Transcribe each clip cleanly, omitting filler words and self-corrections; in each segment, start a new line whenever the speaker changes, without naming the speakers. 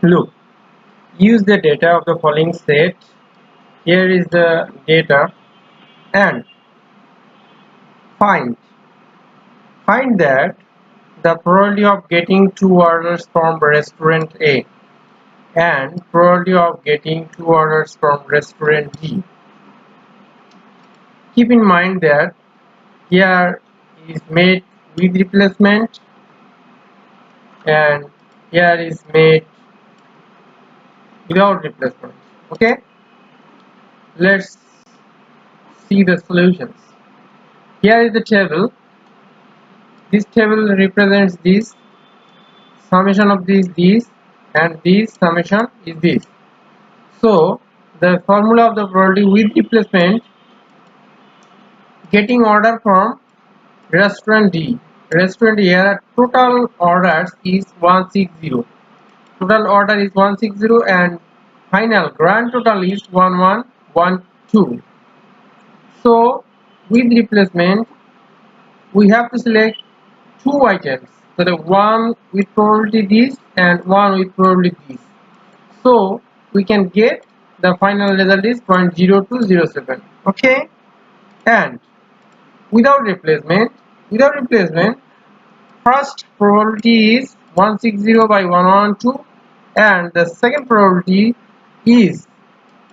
Look, use the data of the following set. Here is the data and find that the probability of getting 2 orders from restaurant A and probability of getting 2 orders from restaurant D. Keep in mind that here is made with replacement and here is made without replacement. Okay, let's see the solutions. Here is the table. This table represents this summation of these and this summation is this. So the formula of the probability with replacement getting order from restaurant D. Restaurant here total orders is 160. Total order is 160 and final grand total is 1112. So with replacement we have to select two items. So the one with probability this and one with probability this. So we can get the final result is 0.0207. Okay, and without replacement first probability is 160 by 112 and the second probability is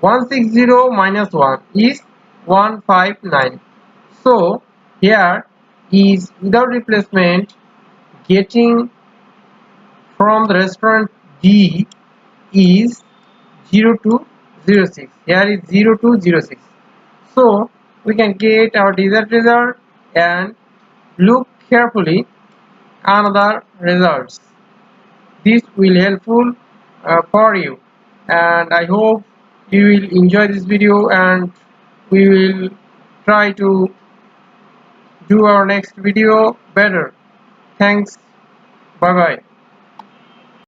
160 minus 1 is 159. So here is without replacement getting from the restaurant D is 0206. Here is 0206. So we can get our desired result and look carefully another results. This will helpful for you, and I hope you will enjoy this video and we will try to do our next video better. Thanks. Bye bye.